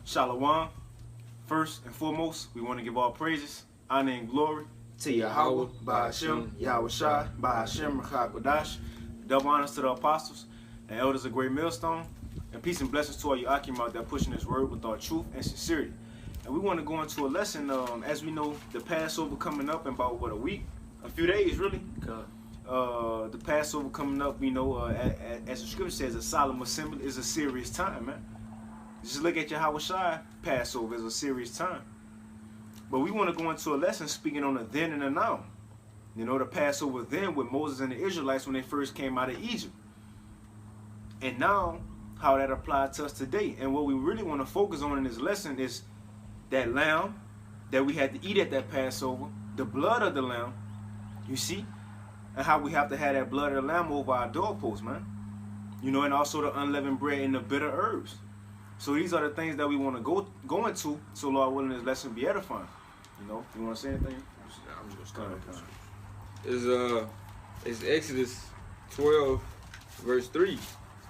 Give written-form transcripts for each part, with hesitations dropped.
Shalom. First and foremost, we want to give all praises, honor, and glory to Yahweh, Bahashem, Yahweh Shai, Bahashem, Rachak, double honors to the apostles and elders of Great Millstone, and peace and blessings to all you Akim out there pushing this word with all truth and sincerity. And we want to go into a lesson, as we know, the Passover coming up in about, what, a few days, really? The Passover coming up, you know, as the scripture says, a solemn assembly is a serious time, man. Just look at Yahweh Shai, Passover is a serious time. But we want to go into a lesson speaking on the then and the now. You know, the Passover then with Moses and the Israelites when they first came out of Egypt. And now, how that applies to us today. And what we really want to focus on in this lesson is that lamb that we had to eat at that Passover, the blood of the lamb, you see, and how we have to have that blood of the lamb over our doorposts, man. You know, and also the unleavened bread and the bitter herbs. So these are the things that we want to go into, so Lord willing, this lesson be edifying. You know, you want to say anything? I'm just going to It's Exodus 12, verse 3.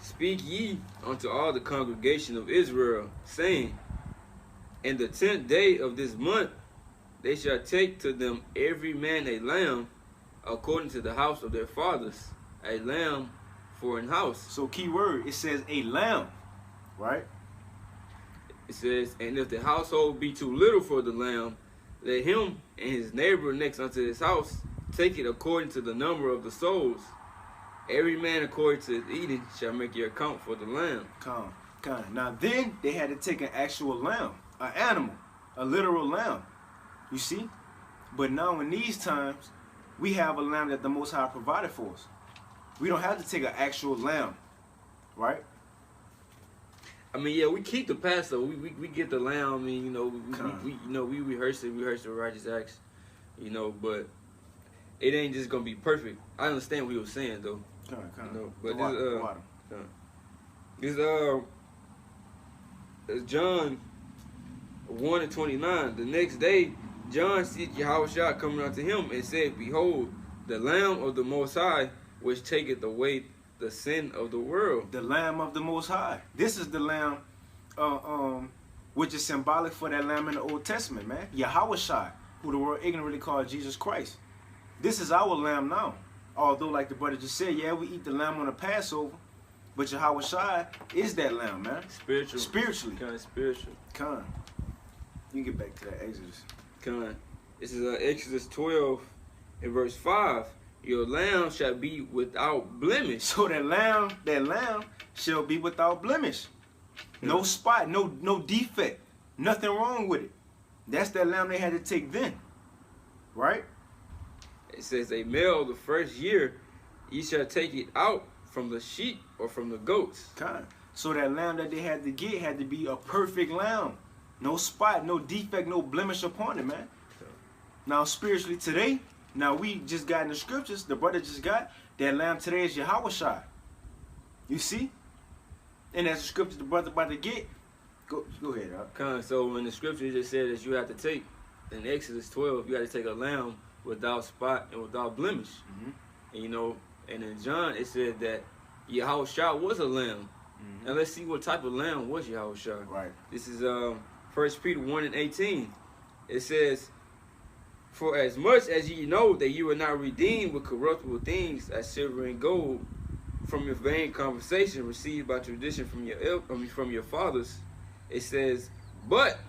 Speak ye unto all the congregation of Israel, saying, in the 10th day of this month, they shall take to them every man a lamb, according to the house of their fathers, a lamb for an house. So key word, it says a lamb, right? It says, and if the household be too little for the lamb, let him and his neighbor next unto his house take it according to the number of the souls. Every man according to his eating shall make your account for the lamb. Come. Now then, they had to take an actual lamb, an animal, a literal lamb. You see? But now in these times, we have a lamb that the Most High provided for us. We don't have to take an actual lamb, right? I mean, yeah, we keep the Passover. We get the lamb. I mean, you know, we rehearse it. We rehearse the righteous acts, you know. But it ain't just gonna be perfect. I understand what he was saying though. You know, but this John 1:29. The next day, John seeth Yahweh Shai coming unto him and said, behold, the Lamb of the Most High, which taketh away the sin of the world. The Lamb of the Most High. This is the Lamb, which is symbolic for that Lamb in the Old Testament, man. Yahweh Shai, who the world ignorantly called Jesus Christ. This is our Lamb now. Although, like the brother just said, yeah, we eat the Lamb on the Passover, but Yahweh Shai is that Lamb, man. Spiritually. Kind of spiritual. You get back to that Exodus. This is Exodus 12 and verse 5. Your lamb shall be without blemish. So that lamb shall be without blemish. No spot, no defect. Nothing wrong with it. That's that lamb they had to take then. Right? It says, a male the first year, ye shall take it out from the sheep or from the goats. So that lamb that they had to get had to be a perfect lamb. No spot, no defect, no blemish upon it, man. Now spiritually today, now we just got in the scriptures, the brother just got, that lamb today is Yahweh Shai. You see? And as the scripture the brother about to get, go ahead. So when the scripture just said that you have to take, in Exodus 12, you got to take a lamb without spot and without blemish. And you know, and in John it said that Yahweh Shai was a lamb. Now let's see what type of lamb was Yahweh Shai. Right. This is 1 Peter 1:18. It says, for as much as ye know that you are not redeemed with corruptible things as silver and gold from your vain conversation received by tradition from your fathers, it says, but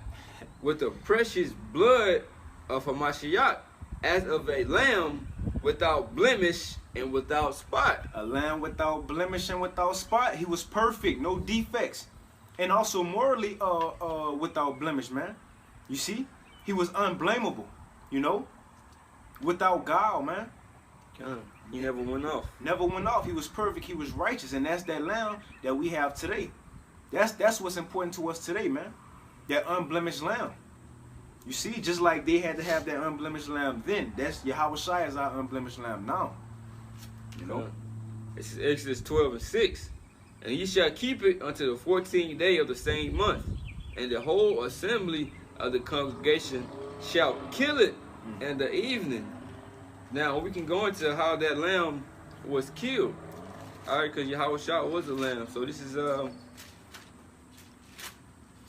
with the precious blood of Hamashiach, as of a lamb without blemish and without spot. A lamb without blemish and without spot. He was perfect, no defects. And also morally without blemish, man. You see? He was unblameable, you know? Without guile, man. He never went off. Never went off. He was perfect. He was righteous. And that's that lamb that we have today. That's what's important to us today, man. That unblemished lamb. You see, just like they had to have that unblemished lamb then, that's Yahweh Shai is our unblemished lamb now. You know? This is Exodus 12:6. And ye shall keep it until the 14th day of the same month, and the whole assembly of the congregation shall kill it in the evening. Now we can go into how that lamb was killed. All right, because Yahweh Shai was a lamb. So this is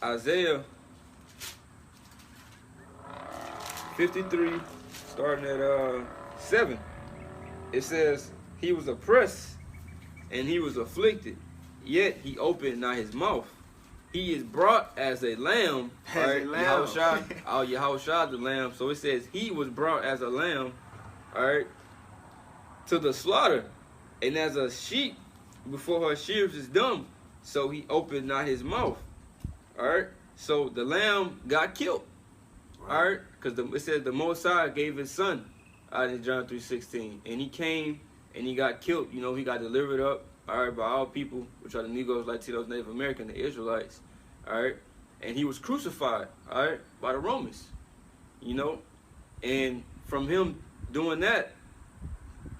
Isaiah 53, starting at 7. It says, he was oppressed and he was afflicted, yet he opened not his mouth. He is brought as a lamb. As a lamb. Yahushua the lamb. So it says he was brought as a lamb, all right, to the slaughter, and as a sheep before her shears is dumb, so he opened not his mouth. All right. So the lamb got killed. Right. All right, because it says the Most High gave his son out in John 3:16, and he came and he got killed. You know, he got delivered up, all right, by all people, which are the Negroes, Latinos, Native Americans, the Israelites, all right, and he was crucified, all right, by the Romans, you know, and from him doing that,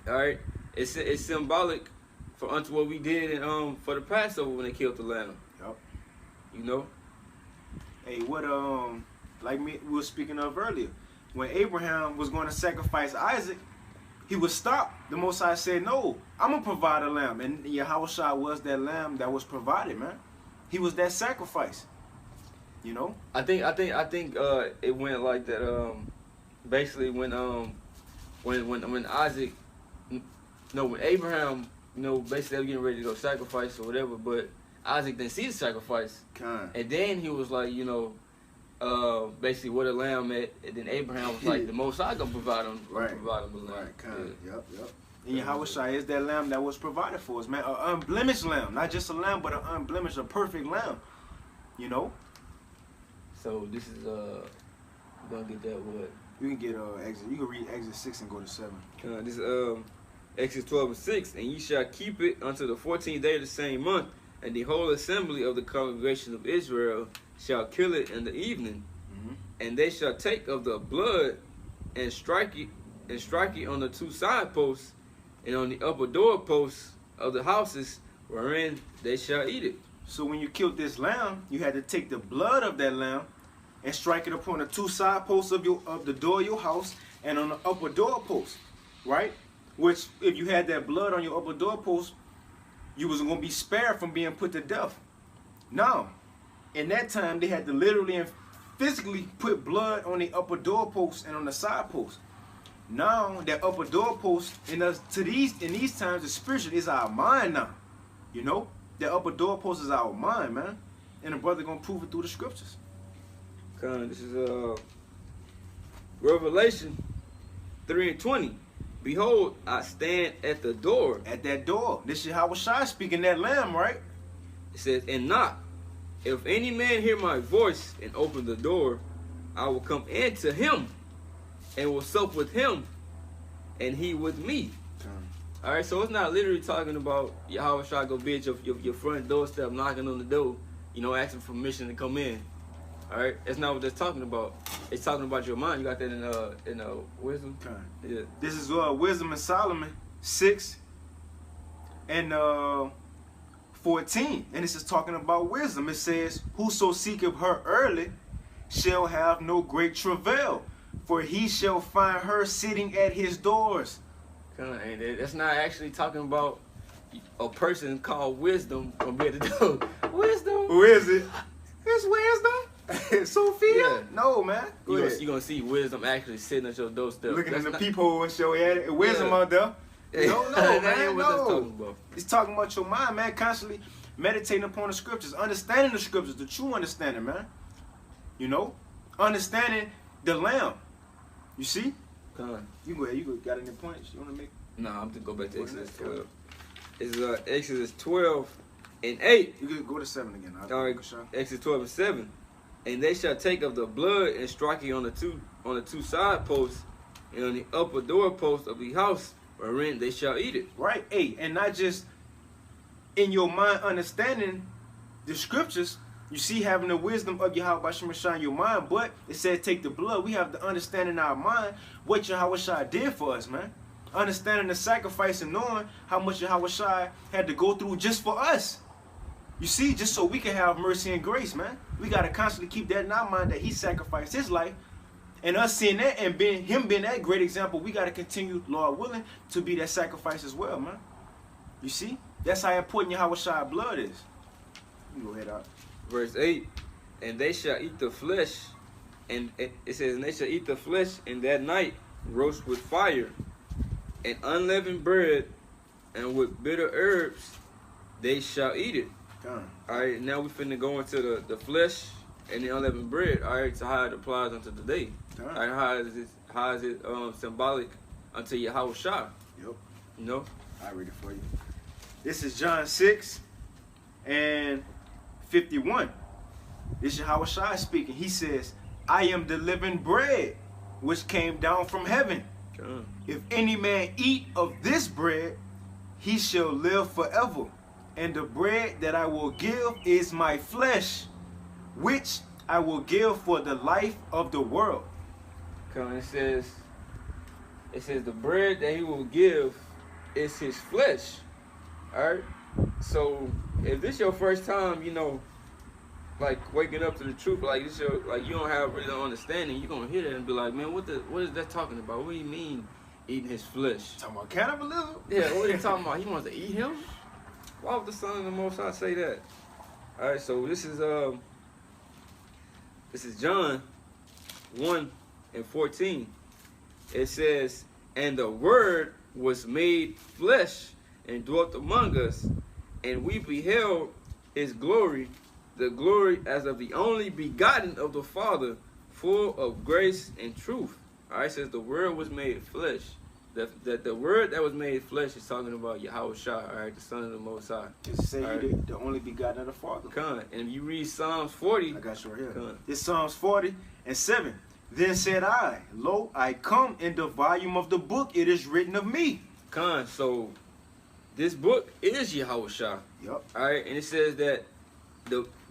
all right, it's symbolic for unto what we did in, for the Passover when they killed the lamb. Yep. You know. Hey, what like we were speaking of earlier, when Abraham was going to sacrifice Isaac, he was stopped. The Most High said, "No, I'm gonna provide a lamb," and Yahushua was that lamb that was provided, man. He was that sacrifice. You know. I think it went like that. Basically, when Isaac, no, when Abraham, you know, basically they were getting ready to go sacrifice or whatever, but Isaac didn't see the sacrifice, and then he was like, you know, basically where the lamb at, and then Abraham was like, the Most High gonna provide him, provide him a lamb. Right, Yep. And Yahushua is that lamb that was provided for us, man. An unblemished lamb, not just a lamb, but an unblemished, a perfect lamb. You know. So this is we're gonna get that what? You can get Exodus. You can read Exodus 6 and go to 7. This is Exodus 12:6, and ye shall keep it until the 14th day of the same month, and the whole assembly of the congregation of Israel shall kill it in the evening, and they shall take of the blood and strike it on the two side posts and on the upper door posts of the houses wherein they shall eat it. So when you killed this lamb, you had to take the blood of that lamb and strike it upon the two side posts of the door of your house and on the upper door post, right? Which, if you had that blood on your upper door post, you was going to be spared from being put to death. Now, in that time, they had to literally and physically put blood on the upper door post and on the side post. Now, that upper door post in these times, the spiritual is our mind now. You know, the upper door post is our mind, man. And the brother gonna prove it through the scriptures. This is Revelation 3:20. Behold, I stand at the door. At that door. This is Yahushua speaking that lamb, right? It says, and knock. If any man hear my voice and open the door, I will come into him and will sup with him and he with me. All right, so it's not literally talking about Yahushua go be at your front doorstep, knocking on the door, you know, asking for permission to come in. All right, that's not what that's talking about. It's talking about your mind. You got that in wisdom. Yeah. This is Wisdom in Solomon 6 and 14, and this is talking about wisdom. It says, "Whoso seeketh her early shall have no great travail, for he shall find her sitting at his doors." That's not actually talking about a person called wisdom from be at the door. Wisdom. Who is it? It's wisdom. Sophia? Yeah. No, man. You're gonna see wisdom actually sitting at your doorstep. Looking in the peephole and show at it. Wisdom out there. No, man. No. It's talking about your mind, man. Constantly meditating upon the scriptures, understanding the scriptures, the true understanding, man. You know, understanding the Lamb. You see? You go ahead. You got any points you want to make? No, I'm gonna go back to Exodus 12. It's Exodus 12:8. You can go to 7 again. All right, Exodus 12:7. And they shall take of the blood and strike it on the two side posts and on the upper door post of the house wherein they shall eat it. Right, and not just in your mind understanding the scriptures. You see, having the wisdom of Yahweh Shemashah in your mind, but it said take the blood. We have to understand in our mind what Yahweh did for us, man. Understanding the sacrifice and knowing how much Yahweh had to go through just for us. You see, just so we can have mercy and grace, man. We got to constantly keep that in our mind that he sacrificed his life. And us seeing that and him being that great example, we got to continue, Lord willing, to be that sacrifice as well, man. You see? That's how important Yahweh blood is. You can go ahead out. Verse 8, and they shall eat the flesh, and it says, and they shall eat the flesh, and that night roast with fire, and unleavened bread, and with bitter herbs they shall eat it. Alright, now we finna go into the flesh and the unleavened bread. Alright, so how it applies unto today. Alright, how is it symbolic unto Yahweh Shah? Yep. You know? I'll read it for you. This is John 6 and 51. This is Yahweh Shah speaking. He says, I am the living bread which came down from heaven. If any man eat of this bread, he shall live forever. And the bread that I will give is my flesh, which I will give for the life of the world. It says the bread that he will give is his flesh. Alright? So if this your first time, you know, like waking up to the truth, like this your, like you don't have really no understanding, you're gonna hear that and be like, man, what is that talking about? What do you mean eating his flesh? Talking about cannibalism? Yeah, what are you talking about? He wants to eat him? Why would the Son of the Most High say that? Alright, so this is John 1 and 14. It says, and the word was made flesh and dwelt among us, and we beheld his glory, the glory as of the only begotten of the Father, full of grace and truth. Alright, it says the word was made flesh. That the word that was made flesh is talking about Yahweh Shah, alright, the Son of the Most High. Just say right. The only begotten of the Father. And if you read Psalms 40, I got you right here. It's Psalms 40 and 7. Then said I, lo, I come in the volume of the book, it is written of me. So this book is Yahweh Shah. Yep. Alright, and it says that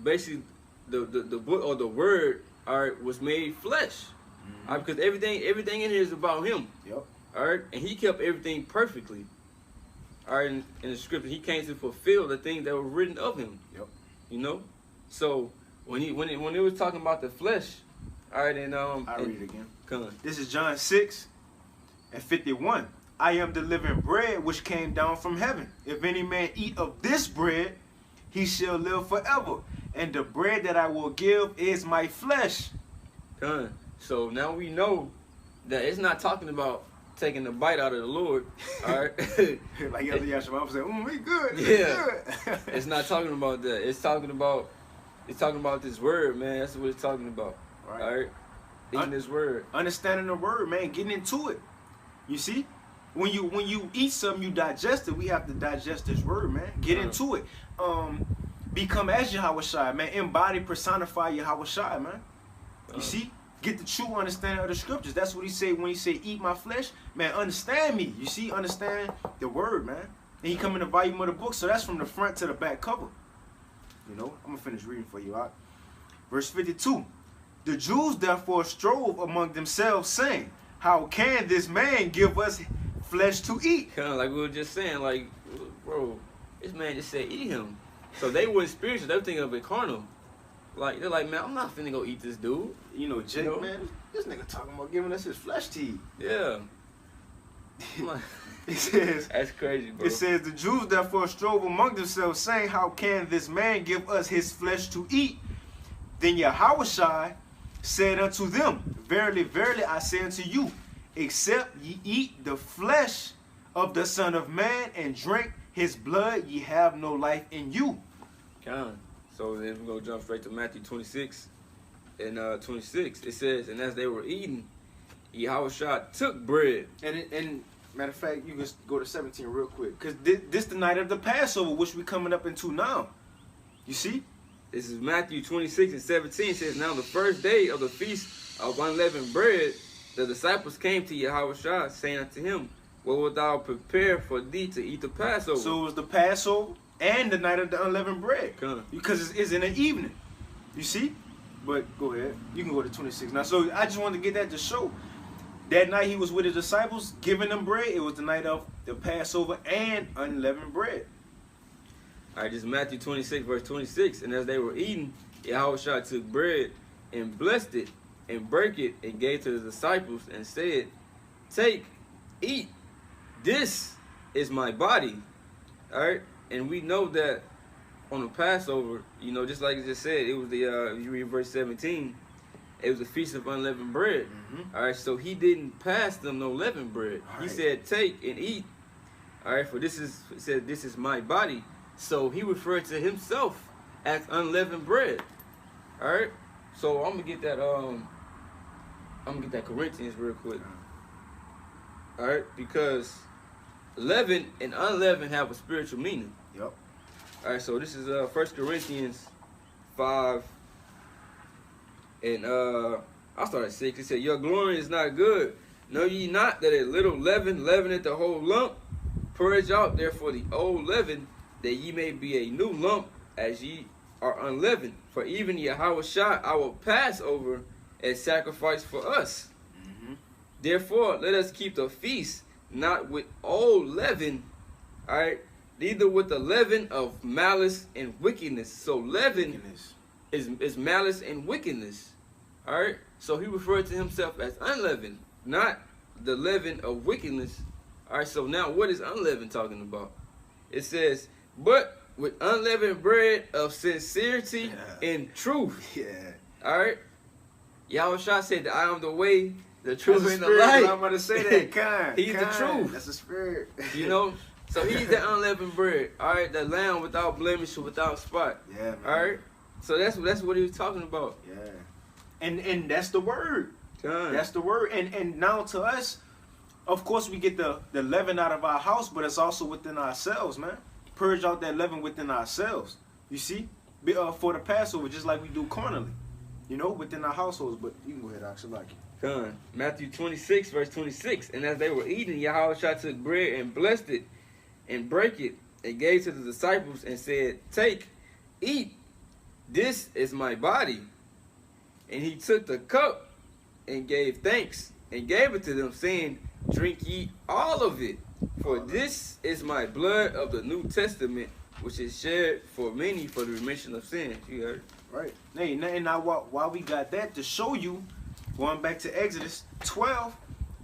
basically the book or the word, alright, was made flesh. Alright, because everything in here is about him. Yep. Alright, and he kept everything perfectly. Alright, in the scripture, he came to fulfill the things that were written of him. Yep. You know? So when it was talking about the flesh, alright, and I'll read it again. Come on. This is John 6 and 51. I am the living bread which came down from heaven. If any man eat of this bread, he shall live forever. And the bread that I will give is my flesh. So now we know that it's not talking about taking the bite out of the Lord. Alright. Like Elder Yashima said, we good. Yeah. Good. It's not talking about that. It's talking about this word, man. That's what it's talking about. Right. Alright. Eating this word. Understanding the word, man, getting into it. You see? When you eat something, you digest it. We have to digest this word, man. Get into it. Become as Yahweh Shai, man. Embody, personify Yahweh Shai, man. You see? Get the true understanding of the scriptures. That's what he said when he said, eat my flesh. Man, understand me. You see? Understand the word, man. And he come in the volume of the book. So that's from the front to the back cover. You know? I'm going to finish reading for you, all right? Verse 52. The Jews therefore strove among themselves, saying, how can this man give us flesh to eat? Kind of like we were just saying, like, bro, this man just said eat him. So they weren't spiritual, they were thinking of it carnal. Like, they're like, man, I'm not finna go eat this dude. You know, Jake, man, this nigga talking about giving us his flesh to eat. Yeah. It says, that's crazy, bro. It says, the Jews therefore strove among themselves, saying, how can this man give us his flesh to eat? Then Yahushua said unto them, verily, verily, I say unto you, except ye eat the flesh of the Son of Man and drink his blood, ye have no life in you. So then we're going to jump straight to Matthew 26 and 26. It says, and as they were eating, Yahushua took bread. And matter of fact, you can go to 17 real quick. Because this the night of the Passover, which we're coming up into now. You see? This is Matthew 26 and 17. It says, now the first day of the feast of unleavened bread, the disciples came to Yahushua, saying unto him, what wilt thou prepare for thee to eat the Passover? So it was the Passover and the night of the unleavened bread. Because it's in the evening. You see? But go ahead. You can go to 26 now. So I just wanted to get that to show. That night he was with his disciples, giving them bread. It was the night of the Passover and unleavened bread. Alright, this is Matthew 26, verse 26. And as they were eating, Yahushua took bread and blessed it and broke it and gave to the disciples and said, take, eat, this is my body. Alright, and we know that on the Passover, you know, just like it just said, it was the if you read verse 17, it was the feast of unleavened bread. All right, so he didn't pass them no leavened bread. He said, "Take and eat." All right, for this is, it said, "This is my body." So he referred to himself as unleavened bread. All right, so I'm gonna get that Corinthians real quick. All right, because leaven and unleavened have a spiritual meaning. Yep. All right, so this is 1 Corinthians 5, and I'll start at 6. It said, "Your glory is not good. Know ye not that a little leaven leaveneth the whole lump? Purge out therefore the old leaven, that ye may be a new lump, as ye are unleavened. For even Yahushua our Passover is sacrificed for us. Therefore let us keep the feast, not with old leaven, all right, neither with the leaven of malice and wickedness." So leaven is malice and wickedness. All right, so he referred to himself as unleavened, not the leaven of wickedness. All right, so now what is unleavened talking about? It says, "But with unleavened bread of sincerity and truth." All right, Yahushua said that I am the way, the truth, and the light. I'm going to say that. He's the truth. That's the spirit. You know, so he's the unleavened bread. All right, the lamb without blemish, without spot. Yeah, man. All right, so that's what he was talking about. Yeah, and that's the word. That's the word. And now to us, of course, we get the leaven out of our house, but it's also within ourselves, man. Purge out that leaven within ourselves. You see, for the Passover, just like we do carnally, you know, within our households. But you can go ahead, actually, like Matthew 26, verse 26. "And as they were eating, Yahushua took bread and blessed it, and brake it, and gave to the disciples, and said, Take, eat, this is my body. And he took the cup, and gave thanks, and gave it to them, saying, Drink ye all of it, for this is my blood of the New Testament, which is shed for many for the remission of sins." You heard? Right. Hey, now why we got that, to show you, going back to Exodus 12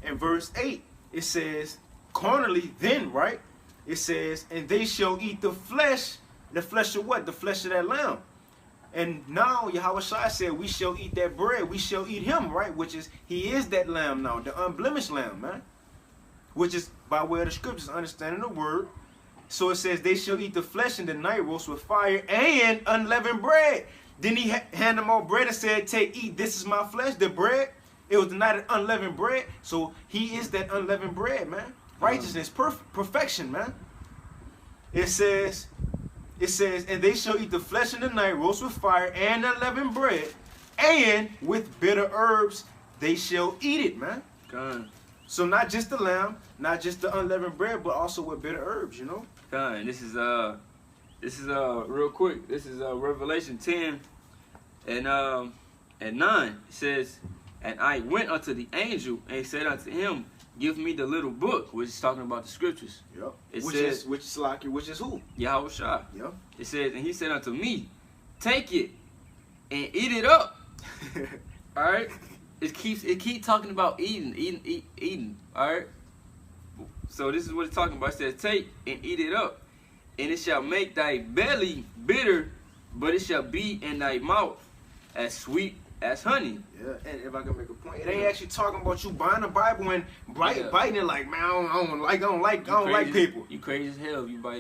and verse 8, it says, carnally then, right? It says, "And they shall eat the flesh of what? The flesh of that lamb." And now Yahushua said, we shall eat that bread. We shall eat him, right? Which is, he is that lamb now, the unblemished lamb, man. Which is by way of the scriptures, understanding the word. So it says, "They shall eat the flesh in the night roast with fire and unleavened bread." Then he handed them all bread and said, "Take, eat, this is my flesh," the bread. It was the night of unleavened bread. So he is that unleavened bread, man. Righteousness, perfection, man. It says, "And they shall eat the flesh in the night, roast with fire and unleavened bread, and with bitter herbs they shall eat it," man. So not just the lamb, not just the unleavened bread, but also with bitter herbs, you know. This is real quick. This is Revelation 10 and 9. It says, "And I went unto the angel and said unto him, Give me the little book," which is talking about the scriptures. Yep. Which is who? Yahushua. Yep. It says, "And he said unto me, Take it and eat it up." All right. It keeps talking about eating. All right. So this is what it's talking about. It says, "Take and eat it up, and it shall make thy belly bitter, but it shall be in thy mouth as sweet as honey." Yeah, and if I can make a point, it ain't actually talking about you buying the Bible and biting it like, man, I don't like people. You crazy as hell if you bite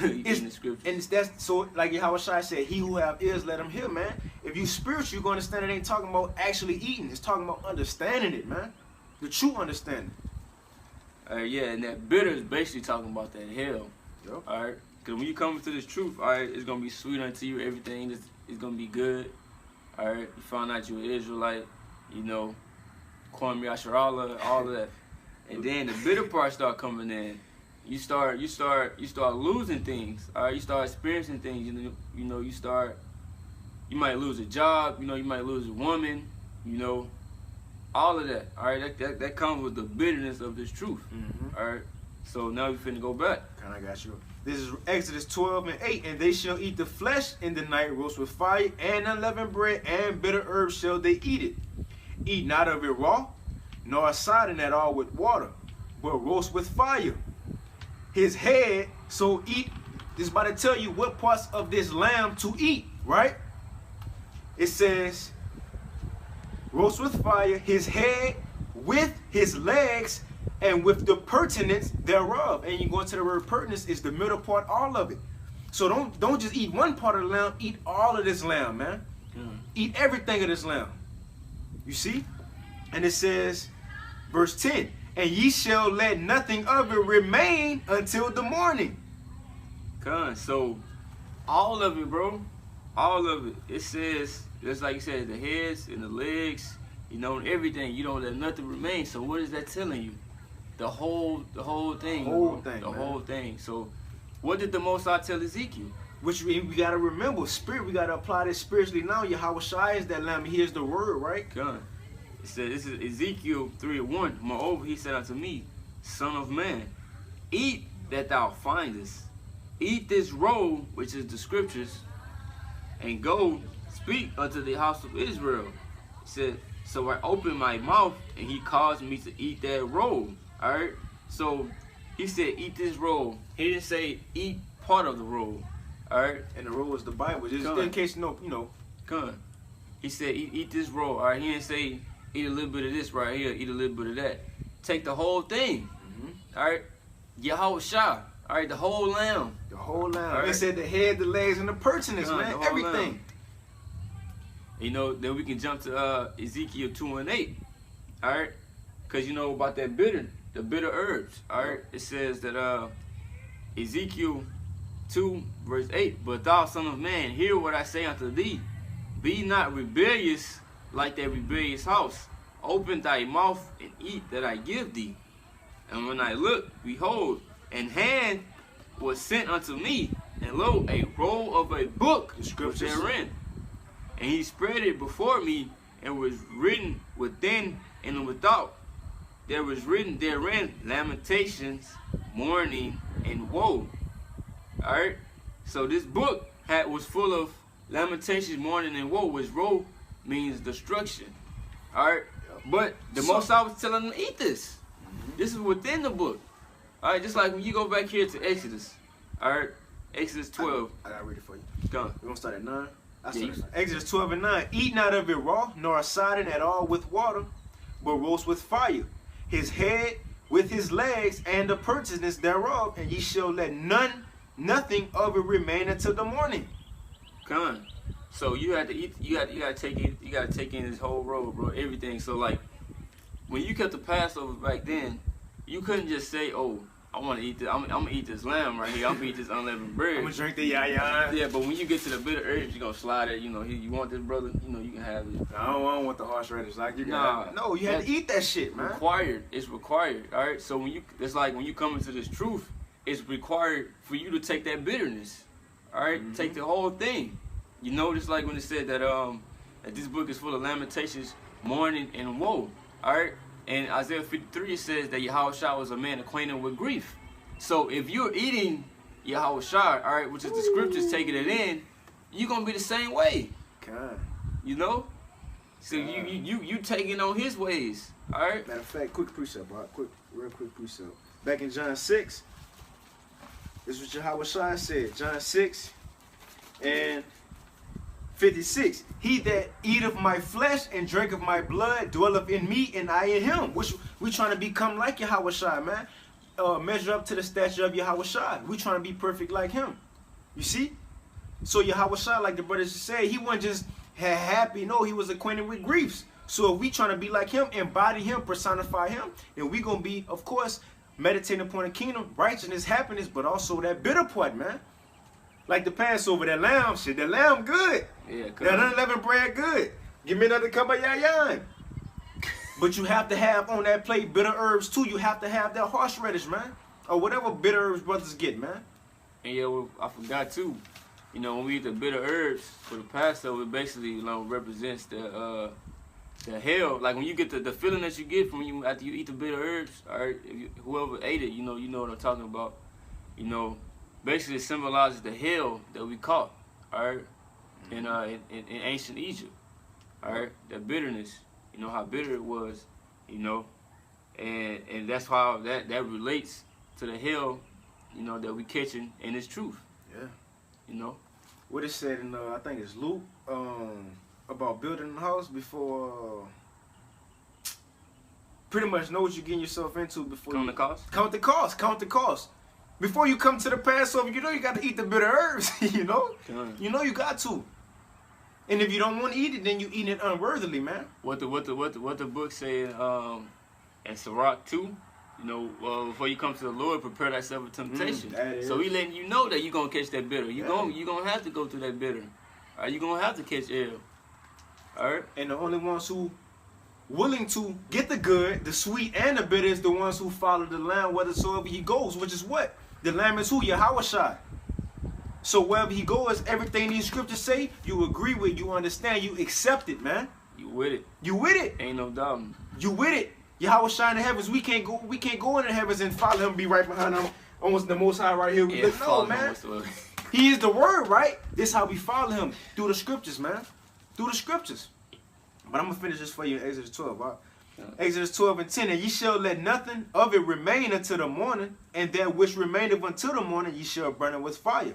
eating the scripture. And that's so, like Yahushua said, "He who have ears, let him hear," man. If you spiritual, you're gonna understand it ain't talking about actually eating. It's talking about understanding it, man. The true understanding. Yeah, and that bitter is basically talking about that hell. Yep. All right, because when you come into this truth, all right, it's gonna be sweet unto you. Everything is gonna be good. All right, you find out you're an Israelite, you know, Kwame Asherallah, all of that, and then the bitter part start coming in. You start losing things. All right, you start experiencing things. You might lose a job. You know, you might lose a woman. You know, all of that. All right, that comes with the bitterness of this truth. All right, so now we finna go back. Kinda got you. This is Exodus 12 and 8. "And they shall eat the flesh in the night, roast with fire and unleavened bread, and bitter herbs shall they eat it. Eat not of it raw, nor sodden at all with water, but roast with fire. His head, so eat This is about to tell you what parts of this lamb to eat, right? It says, roast with fire, his head with his legs, and with the pertinence thereof. And you go into the word pertinence, is the middle part, all of it. So don't just eat one part of the lamb, eat all of this lamb, man. Eat everything of this lamb. You see? And it says, verse 10, and ye shall let nothing of it remain until the morning. So all of it, bro, all of it. It says, just like you said, the heads and the legs, you know, everything. You don't let nothing remain. So what is that telling you? The whole thing. The whole thing. So what did the Most High tell Ezekiel? Which we got to remember, spirit, we got to apply this spiritually now. Yahweh Shai is that lamb. Here's the word, right? It said, this is Ezekiel 3:1. Moreover, he said unto me, Son of man, eat that thou findest. Eat this roll, which is the scriptures, and go speak unto the house of Israel. He said, so I opened my mouth, and he caused me to eat that roll. All right? So he said, eat this roll. He didn't say eat part of the roll. All right? And the roll is the Bible. Just in case you know. He said, eat this roll. All right? He didn't say eat a little bit of this right here, eat a little bit of that. Take the whole thing. All right? Yahweh Shah. All right, the whole lamb. The whole lamb. Right. It said the head, the legs, and the pertinence, man. Everything. Lamb. You know, then we can jump to Ezekiel 2:8. All right? Because you know about that the bitter herbs. All right? It says that Ezekiel 2, verse 8, but thou, son of man, hear what I say unto thee. Be not rebellious like that rebellious house. Open thy mouth and eat that I give thee. And when I looked, behold, and hand was sent unto me, and lo, a roll of a book was therein. And he spread it before me, and was written within and without. There was written therein lamentations, mourning, and woe. Alright? So this book was full of lamentations, mourning, and woe, which woe means destruction. Alright? But the Most High was telling them to eat this. This is within the book. Alright, just like when you go back here to Exodus. Alright, Exodus 12. I gotta read it for you. Go. We're gonna start at 9. Exodus 12 and 9. Eat not of it raw, nor sodden at all with water, but roast with fire. His head with his legs and the pertinence thereof, and ye shall let nothing of it remain until the morning. Come. So you have to eat. You gotta take it. You gotta take in this whole roll, bro. Everything. So like, when you kept the Passover back then, you couldn't just say, "Oh, I want to eat this. I'm gonna eat this lamb right here. I'm gonna eat this unleavened bread. I'm gonna drink the yaya." Yeah, but when you get to the bitter herbs, you're gonna slide it. You know, you want this, brother? You know, you can have it. I don't want the horseradish. Like you nah, no, you have to eat that shit, man. Required. It's required. All right. So it's like when you come into this truth, it's required for you to take that bitterness. All right, take the whole thing. You know, just like when it said that that this book is full of lamentations, mourning, and woe. All right. And Isaiah 53 it says that Yahweh Shah was a man acquainted with grief. So if you're eating Yahweh Shah, all right, which is the scriptures taking it in, you're gonna be the same way. God. You know? So you taking on his ways. All right? Matter of fact, quick precept, bro. Real quick precept. Back in John 6, this is what Yahweh Shah said. John 6 and 56. He that eateth my flesh and drinketh my blood dwelleth in me, and I in him. Which we trying to become like Yahweh Shai, man. Measure up to the stature of Yahweh Shai. We trying to be perfect like him. You see? So Yahweh Shai, like the brothers say, he wasn't just happy. No, he was acquainted with griefs. So if we trying to be like him, embody him, personify him, then we gonna be, of course, meditating upon the kingdom, righteousness, happiness, but also that bitter part, man. Like the Passover, that lamb shit. That lamb good. Yeah, that unleavened bread good. Give me another cup of yayan. But you have to have on that plate bitter herbs too. You have to have that horseradish, man. Or whatever bitter herbs brothers get, man. And yeah, well, I forgot too. You know, when we eat the bitter herbs for the Passover, it basically, you know, represents the hell. Like when you get the feeling that you get from you after you eat the bitter herbs, all right, whoever ate it, you know what I'm talking about. You know, basically it symbolizes the hell that we caught, all right, in ancient Egypt, all right, that bitterness, you know, how bitter it was, you know, and that's how that relates to the hell, you know, that we catching in this truth. Yeah. You know? What it said in, I think it's Luke, about building a house before, pretty much know what you're getting yourself into before Count the cost? Count the cost. Count the cost. Before you come to the Passover, you know you got to eat the bitter herbs, you know? You know you got to. And if you don't want to eat it, then you eat it unworthily, man. What the book said in Sirach 2, you know, before you come to the Lord, prepare thyself for temptation. So he letting you know that you're going to catch that bitter. You're gonna have to go through that bitter. All right, you're going to have to catch ill. All right? And the only ones who willing to get the good, the sweet, and the bitter is the ones who follow the Lamb whithersoever he goes, which is what? The Lamb is who? Yahushua. So wherever he goes, everything these scriptures say, you agree with, you understand, you accept it, man. You with it. You with it. Ain't no doubt. You with it. Yahushua in the heavens, we can't go in the heavens and follow him, be right behind him, almost the Most High right here. Yeah, no, man. He is the word, right? This is how we follow him, through the scriptures, man. Through the scriptures. But I'm going to finish this for you in Exodus 12, right? Exodus 12 and 10, and ye shall let nothing of it remain until the morning, and that which remaineth until the morning ye shall burn it with fire.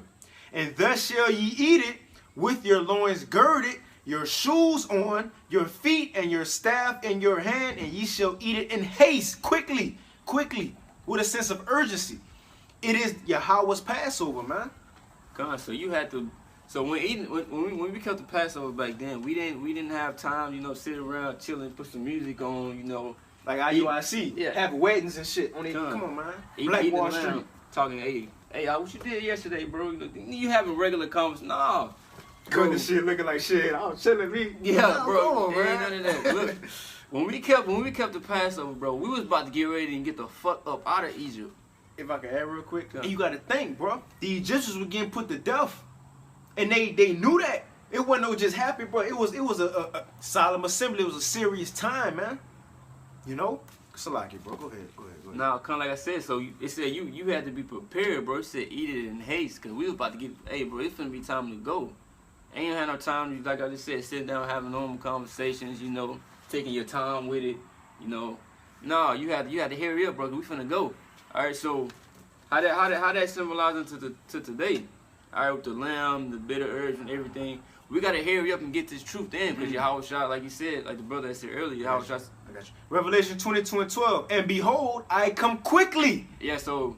And thus shall ye eat it with your loins girded, your shoes on, your feet, and your staff in your hand, and ye shall eat it in haste, quickly, with a sense of urgency. It is Yahweh's Passover, man. God, so you had to. So when we kept the Passover back then, we didn't have time, you know, sit around chilling, put some music on, you know, like IUIC, yeah, have weddings and shit on it. Come on, man. Black Wall Street, talking, hey, what you did yesterday, bro? You having regular conversations? Nah, good shit, looking like shit. I was chilling, me. Yeah, bro. On, man. Ain't none of that. Look, when we kept the Passover, bro, we was about to get ready and get the fuck up out of Egypt. If I could add real quick, and you got to think, bro. The Egyptians were getting put to death. And they knew that. It wasn't no just happy, bro. It was a solemn assembly. It was a serious time, man. You know? Salaki, bro. Go ahead. Now, kind of like I said, so it said you had to be prepared, bro. It said eat it in haste, because we was about to get, hey, bro, it's finna be time to go. Ain't had no time, like I just said, sitting down having normal conversations, you know, taking your time with it, you know. No, you had to hurry up, bro, we finna go. All right, so how that symbolizes to today? All right, with the lamb, the bitter herbs, and everything, we gotta hurry up and get this truth in, because Yahushua, like you said, like the brother that said earlier, Yahushua. I got you. Revelation 22 and 12. And behold, I come quickly. Yeah, so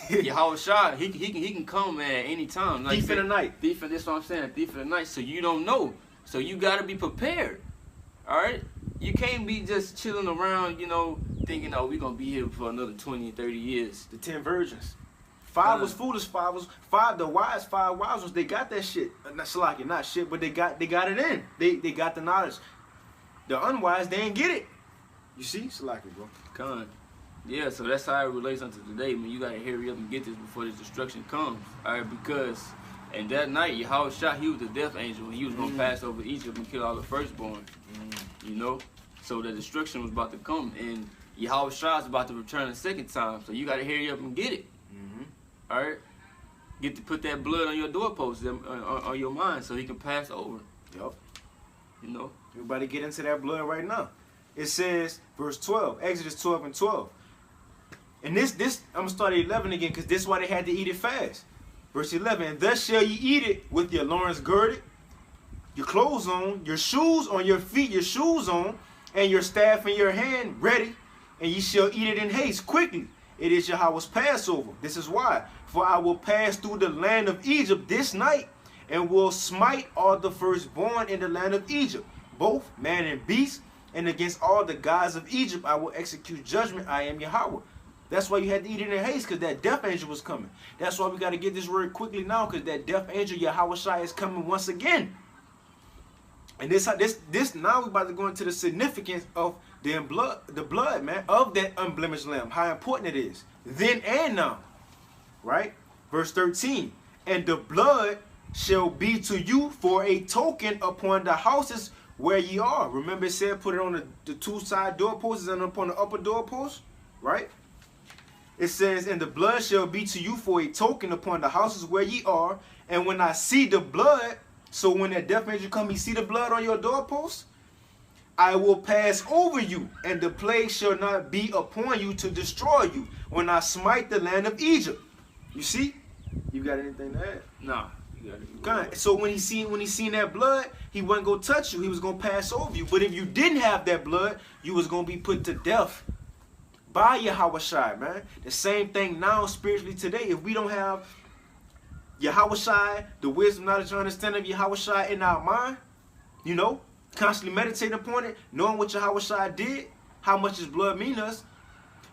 Yahushua, he can come at any time. Like thief in the night. That's what I'm saying. Thief in the night. So you don't know. So you gotta be prepared. All right. You can't be just chilling around, you know, thinking, oh, we're gonna be here for another 20, 30 years. The 10 virgins. 5 was foolish, 5 was 5. The wise 5 wise ones, they got that shit. Not shit, but they got it in. They got the knowledge. The unwise, they ain't get it. You see, Salaki, bro. Con. Yeah, so that's how it relates unto today, man. You gotta hurry up and get this before this destruction comes. All right, because and that night, Yahushua, he was the death angel. He was gonna pass over Egypt and kill all the firstborn. You know, so the destruction was about to come, and Yahushua is about to return a second time. So you gotta hurry up and get it. All right, get to put that blood on your doorpost, on your mind, so he can pass over. Yup. You know. Everybody get into that blood right now. It says, verse 12, Exodus 12 and 12. And this I'm going to start at 11 again, because this is why they had to eat it fast. Verse 11, and thus shall ye eat it with your loins girded, your clothes on, your shoes on your feet, your shoes on, and your staff in your hand ready, and ye shall eat it in haste, quickly. It is Yahweh's Passover. This is why. For I will pass through the land of Egypt this night, and will smite all the firstborn in the land of Egypt, both man and beast, and against all the gods of Egypt I will execute judgment. I am Yahweh. That's why you had to eat it in haste, because that death angel was coming. That's why we got to get this word quickly now, because that death angel Yahushua is coming once again. And this now we're about to go into the significance of the blood, man, of that unblemished lamb. How important it is, then and now. Right? Verse 13. And the blood shall be to you for a token upon the houses where ye are. Remember it said put it on the 2 side doorposts and upon the upper doorpost. Right? It says, and the blood shall be to you for a token upon the houses where ye are. And when I see the blood, so when that death angel come, he see the blood on your doorpost, I will pass over you, and the plague shall not be upon you to destroy you when I smite the land of Egypt. You see? You got anything to add? Nah. You got it. God. So when he seen that blood, he wasn't gonna touch you. He was gonna pass over you. But if you didn't have that blood, you was gonna be put to death by Yahawashi, man. The same thing now spiritually today. If we don't have Yahawashi, the wisdom, knowledge, and understanding of Yahawashi in our mind, you know, constantly meditating upon it, knowing what Yahawashi did, how much his blood mean us,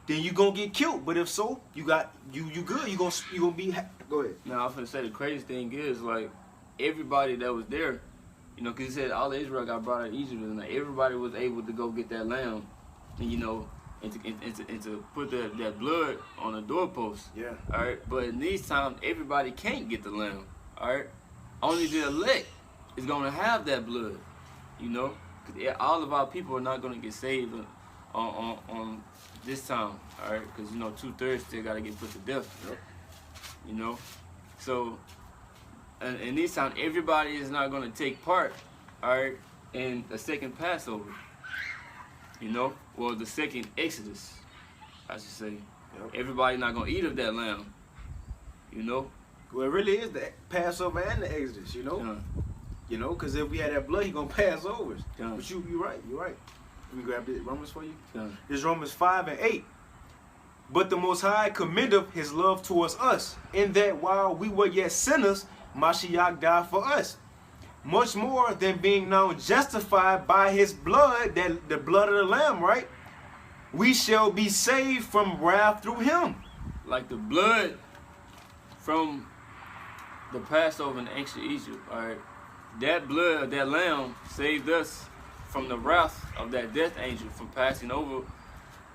then you gonna get killed. But if so, you good. You gonna be. Go ahead. Now I'm finna say the craziest thing is like everybody that was there, you know, because he said all of Israel got brought out of Egypt, and like, everybody was able to go get that lamb, and you know, and to put that blood on the doorpost. Yeah. All right. But in these times, everybody can't get the lamb. All right. Only the elect is gonna have that blood. You know, 'cause all of our people are not gonna get saved on this time. All right. Because you know 2/3 still gotta get put to death. Yep. You know, so and this time everybody is not going to take part, all right, in the second Passover. You know, or the second Exodus, I should say. Yep. Everybody not going to eat of that lamb. You know. Well, it really is the Passover and the Exodus. You know. You know, because if we had that blood, he gonna pass over us. But you're right. You're right. Let me grab this Romans for you. This Romans 5:8. But the Most High commendeth his love towards us, in that while we were yet sinners, Mashiach died for us. Much more than being now justified by his blood, that the blood of the Lamb, right? We shall be saved from wrath through him. Like the blood from the Passover in ancient Egypt, all right? That blood, that lamb, saved us from the wrath of that death angel from passing over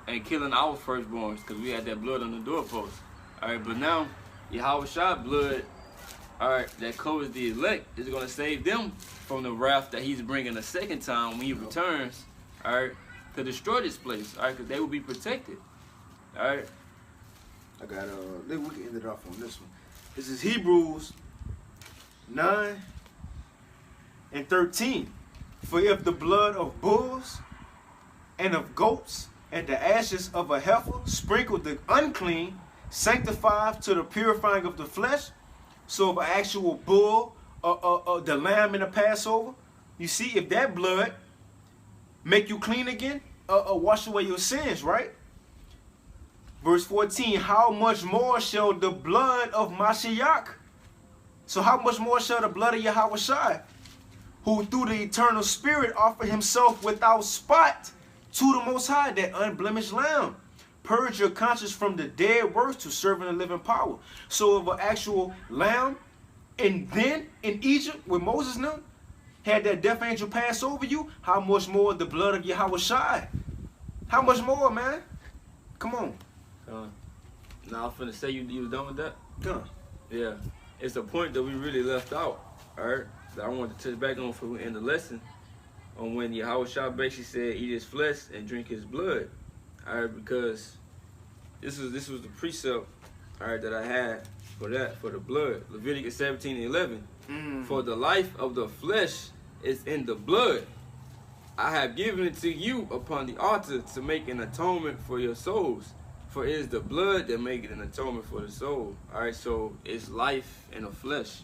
and killing our firstborns, because we had that blood on the doorpost. All right, but now Yahawashi blood, all right, that covers the elect, is going to save them from the wrath that he's bringing a second time when he returns, all right, to destroy this place, all right, because they will be protected. All right. I got we can end it off on this one. This is Hebrews 9:13. For if the blood of bulls and of goats and the ashes of a heifer sprinkled the unclean, sanctified to the purifying of the flesh, so if an actual bull, the lamb in the Passover, you see, if that blood make you clean again, wash away your sins, right? Verse 14, how much more shall the blood of Mashiach? So how much more shall the blood of Yahawashi, who through the eternal spirit offered himself without spot to the Most High, that unblemished lamb, purge your conscience from the dead works to serve in the living power. So if an actual lamb, and then in Egypt with Moses now, had that death angel pass over you, how much more the blood of Yahawashi? How much more, man? Come on. Now I'm finna say you was done with that? Come. Yeah. It's a point that we really left out, alright? That I wanted to touch back on for we end the lesson. On when Yahawashi basically said, eat his flesh and drink his blood. Alright, because this was the precept, alright, that I had for the blood. Leviticus 17:11. For the life of the flesh is in the blood. I have given it to you upon the altar to make an atonement for your souls. For it is the blood that maketh an atonement for the soul. Alright, so it's life in the flesh.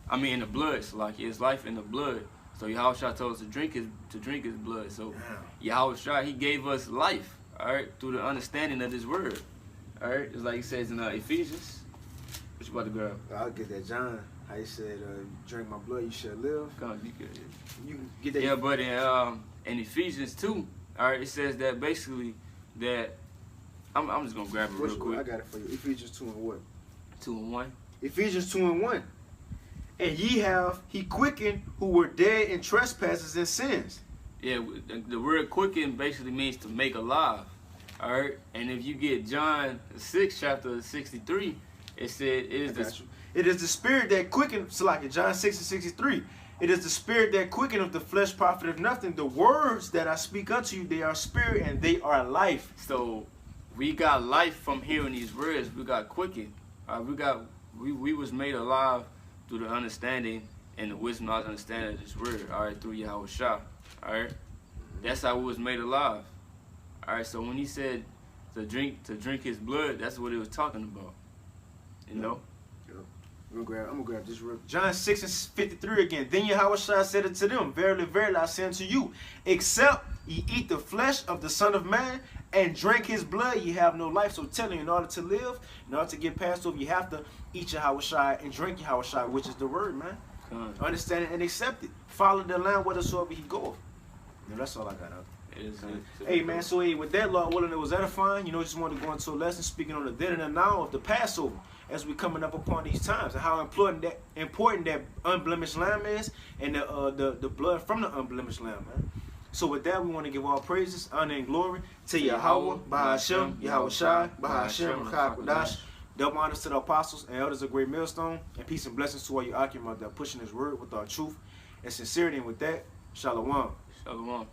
I mean in the blood, it's like it's life in the blood. So Yahawashi told us to drink his blood. So Yahawashi, he gave us life, alright, through the understanding of his word. Alright, it's like he says in Ephesians. What you about to grab? I'll get that John. How he said, drink my blood, you shall live. Come on, you can get that. Yeah, but in Ephesians 2, alright, it says that basically that I'm just gonna grab it real quick. I got it for you. Ephesians 2 and what? 2 and 1. Ephesians 2 and 1. And ye have he quickened who were dead in trespasses and sins. Yeah, the word quicken basically means to make alive. Alright? And if you get John 6, chapter 63, it said it is the spirit that quickened, so like in John 6 and 63. It is the spirit that quickeneth, the flesh profiteth nothing. The words that I speak unto you, they are spirit and they are life. So we got life from hearing these words. We got quickened. We was made alive through the understanding and the wisdom of understanding of this word. Alright, through Yahawashi. Alright? That's how we was made alive. Alright, so when he said to drink his blood, that's what he was talking about. You know? Yep. I'm gonna grab this real. John 6:53 again. Then Yahushua said unto them, Verily, verily, I say unto you, except ye eat the flesh of the Son of Man and drink his blood, ye have no life. So telling you, in order to live, in order to get Passover, you have to eat Yahushua and drink Yahushua, which is the word, man. Understand it and accept it. Follow the line whithersoever he goeth. You know, that's all I got out. Hey man, so hey, with that, Lord willing, it was edifying. You know, just wanted to go into a lesson speaking on the then and the now of the Passover as we coming up upon these times, and how important that unblemished lamb is, and the blood from the unblemished lamb, man. So with that, we want to give all praises, honor, and glory to Yahweh, Bahashem, Yahushai, Bahashem, Chakadash. Double honors to the apostles and elders of Great Millstone, and peace and blessings to all you occupants that are pushing His word with our truth and sincerity. And with that, Shalom. Shalom.